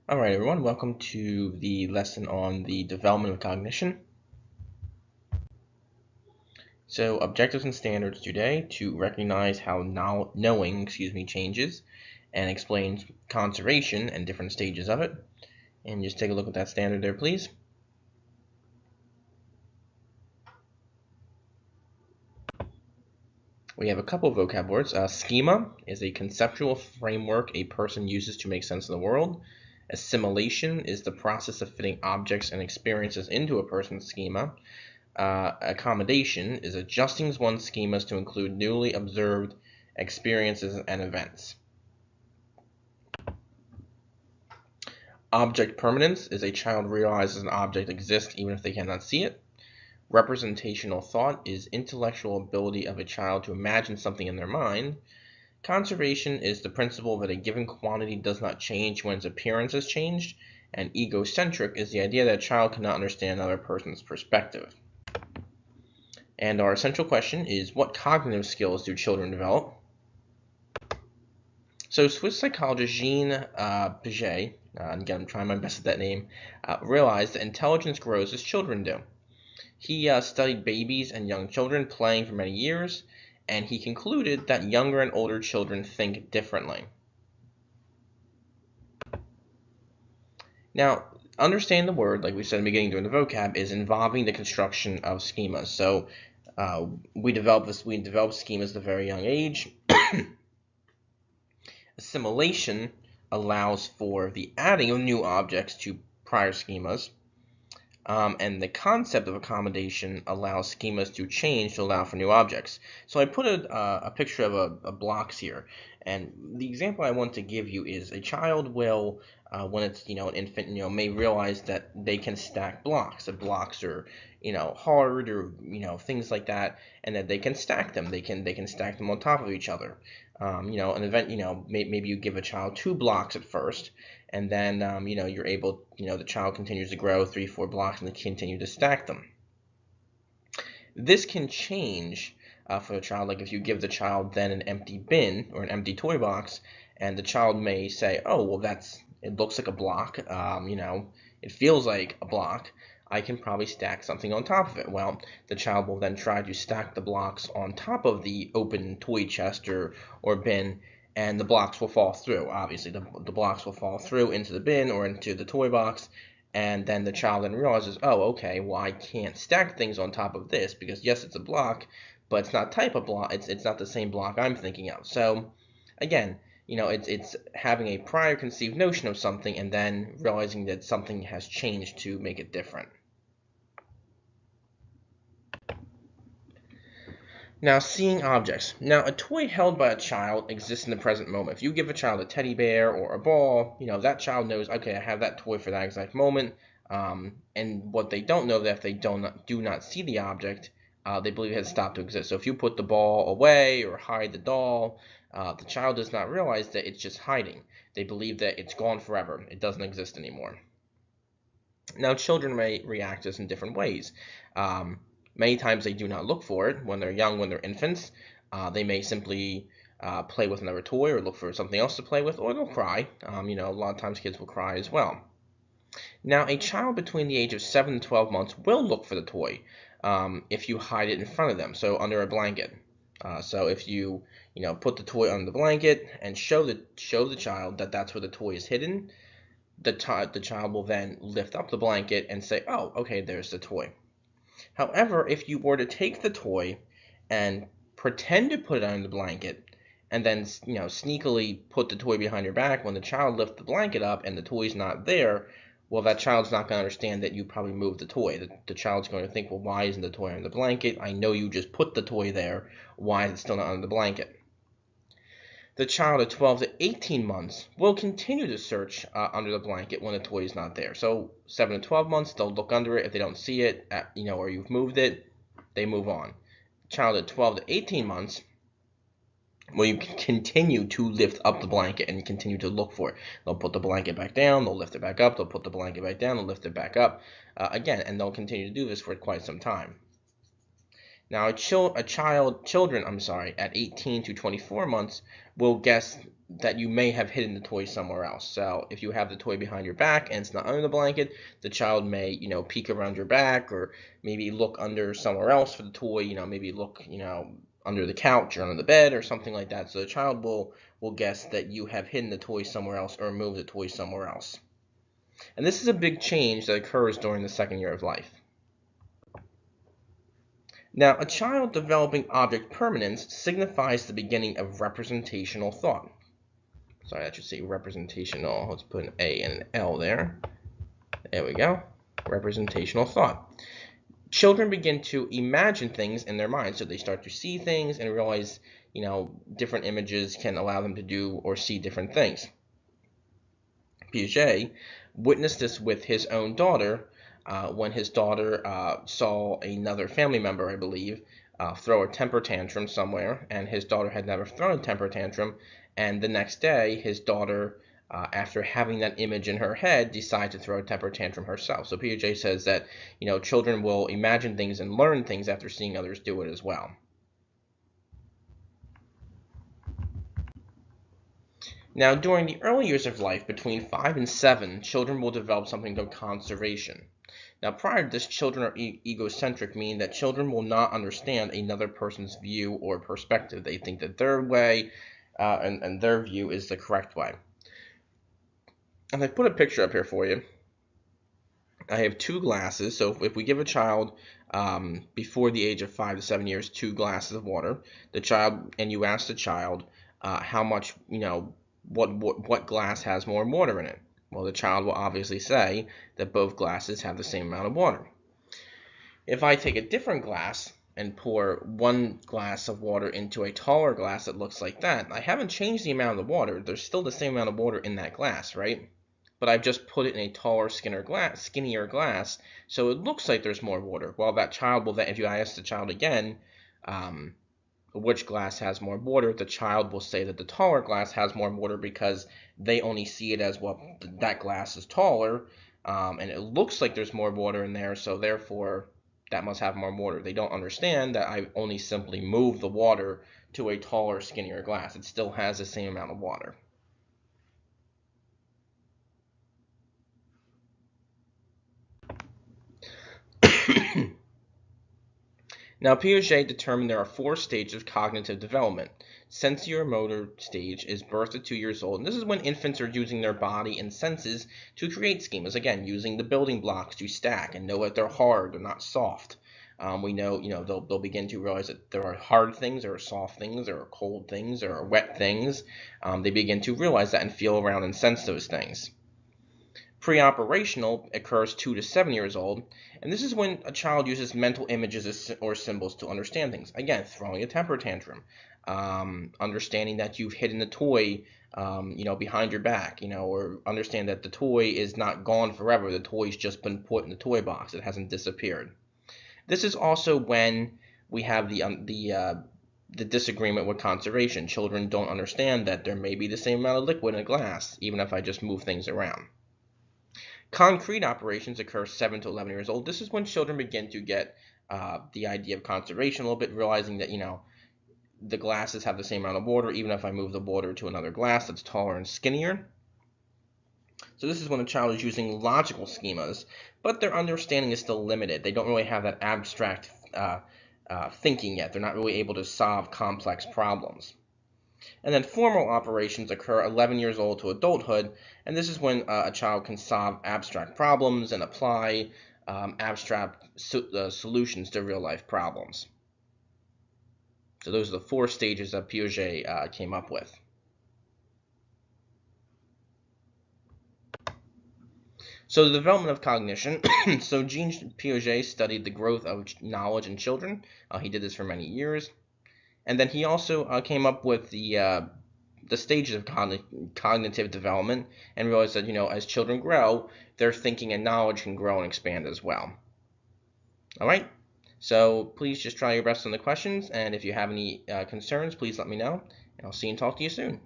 All right, everyone, welcome to the lesson on the development of cognition. So, objectives and standards today to recognize how knowing changes and explains conservation and different stages of it. And just take a look at that standard there, please. We have a couple of vocab words. Schema is a conceptual framework a person uses to make sense of the world. Assimilation is the process of fitting objects and experiences into a person's schema. Accommodation is adjusting one's schemas to include newly observed experiences and events. Object permanence is a child realizes an object exists even if they cannot see it. Representational thought is intellectual ability of a child to imagine something in their mind. Conservation is the principle that a given quantity does not change when its appearance has changed. And egocentric is the idea that a child cannot understand another person's perspective. And our essential question is, what cognitive skills do children develop? So Swiss psychologist Jean Piaget, again I'm trying my best at that name, realized that intelligence grows as children do. He studied babies and young children playing for many years, and he concluded that younger and older children think differently. Now, understanding the word, like we said in the beginning during the vocab, is involving the construction of schemas. So we develop schemas at a very young age. Assimilation allows for the adding of new objects to prior schemas. And the concept of accommodation allows schemas to change to allow for new objects. So I put a picture of a blocks here, and the example I want to give you is a child will, when it's an infant, may realize that they can stack blocks. That blocks are hard or things like that, and that they can stack them. They can stack them on top of each other. An event, maybe you give a child 2 blocks at first, and then you're able, the child continues to grow 3, 4 blocks, and they continue to stack them. This can change for the child. Like if you give the child then an empty bin or an empty toy box, and the child may say, oh well, it looks like a block, it feels like a block, I can probably stack something on top of it. Well, the child will then try to stack the blocks on top of the open toy chest or bin, and the blocks will fall through. Obviously, the blocks will fall through into the bin or into the toy box, and then the child then realizes, oh, okay, well, I can't stack things on top of this because, yes, it's a block, but it's not type of block. It's not the same block I'm thinking of. So, again, it's having a prior conceived notion of something and then realizing that something has changed to make it different. Now, seeing objects. Now, a toy held by a child exists in the present moment. If you give a child a teddy bear or a ball, that child knows, okay, I have that toy for that exact moment. And what they don't know, that if they do not see the object, they believe it has stopped to exist. So if you put the ball away or hide the doll, the child does not realize that it's just hiding. They believe that it's gone forever. It doesn't exist anymore. Now, children may react to this in different ways. Many times they do not look for it when they're young, when they're infants. They may simply play with another toy or look for something else to play with, or they'll cry. A lot of times kids will cry as well. Now, a child between the age of 7 and 12 months will look for the toy if you hide it in front of them, so under a blanket. So if you put the toy under the blanket and show the child that that's where the toy is hidden, the child will then lift up the blanket and say, oh, okay, there's the toy. However, if you were to take the toy and pretend to put it under the blanket and then sneakily put the toy behind your back, when the child lifts the blanket up and the toy's not there, well, that child's not going to understand that you probably moved the toy. The child's going to think, well, why isn't the toy under the blanket? I know you just put the toy there. Why is it still not under the blanket? The child at 12 to 18 months will continue to search under the blanket when the toy is not there. So 7 to 12 months, they'll look under it. If they don't see it, or you've moved it, they move on. Child at 12 to 18 months, well, you can continue to lift up the blanket and continue to look for it. They'll put the blanket back down, they'll lift it back up, they'll put the blanket back down, they'll lift it back up again, and they'll continue to do this for quite some time. Now, children, at 18 to 24 months will guess that you may have hidden the toy somewhere else. So if you have the toy behind your back and it's not under the blanket, the child may, peek around your back, or maybe look under somewhere else for the toy, maybe look, under the couch or under the bed or something like that. So the child will guess that you have hidden the toy somewhere else or moved the toy somewhere else. And this is a big change that occurs during the second year of life. Now, a child developing object permanence signifies the beginning of representational thought. Sorry, I should say representational. Let's put an A and an L there. There we go. Representational thought. Children begin to imagine things in their minds, so they start to see things and realize, different images can allow them to do or see different things. Piaget witnessed this with his own daughter when his daughter saw another family member, I believe, throw a temper tantrum somewhere, and his daughter had never thrown a temper tantrum, and the next day his daughter, after having that image in her head, decided to throw a temper tantrum herself. So Piaget says that children will imagine things and learn things after seeing others do it as well. Now, during the early years of life, between 5 and 7, children will develop something called conservation. Now, prior to this, children are egocentric, meaning that children will not understand another person's view or perspective. They think that their way and their view is the correct way. And I put a picture up here for you. I have 2 glasses. So if we give a child before the age of 5 to 7 years 2 glasses of water, and you ask the child how much, what glass has more water in it. Well, the child will obviously say that both glasses have the same amount of water. If I take a different glass and pour 1 glass of water into a taller glass that looks like that, I haven't changed the amount of the water. There's still the same amount of water in that glass, right? But I've just put it in a taller, skinnier glass, so it looks like there's more water. Well, that child will then, if you ask the child again, which glass has more water, the child will say that the taller glass has more water because they only see it as, well, that glass is taller, and it looks like there's more water in there, so therefore that must have more water. They don't understand that I only simply moved the water to a taller, skinnier glass. It still has the same amount of water. Now, Piaget determined there are 4 stages of cognitive development. Sensory-motor stage is birth at 2 years old, and this is when infants are using their body and senses to create schemas. Again, using the building blocks to stack and know that they're hard, they're not soft. We know, they'll begin to realize that there are hard things, there are soft things, there are cold things, there are wet things. They begin to realize that and feel around and sense those things. Pre-operational occurs 2 to 7 years old, and this is when a child uses mental images or symbols to understand things. Again, throwing a temper tantrum, understanding that you've hidden the toy, behind your back, or understand that the toy is not gone forever. The toy's just been put in the toy box. It hasn't disappeared. This is also when we have the disagreement with conservation. Children don't understand that there may be the same amount of liquid in a glass, even if I just move things around. Concrete operations occur 7 to 11 years old. This is when children begin to get the idea of conservation a little bit, realizing that, the glasses have the same amount of water, even if I move the water to another glass that's taller and skinnier. So this is when a child is using logical schemas, but their understanding is still limited. They don't really have that abstract thinking yet. They're not really able to solve complex problems. And then formal operations occur 11 years old to adulthood, and this is when a child can solve abstract problems and apply abstract solutions to real-life problems. So those are the 4 stages that Piaget came up with. So the development of cognition. So Jean Piaget studied the growth of knowledge in children. He did this for many years. And then he also came up with the stages of cognitive development, and realized that, as children grow, their thinking and knowledge can grow and expand as well. All right, so please just try your best on the questions, and if you have any concerns, please let me know, and I'll see and talk to you soon.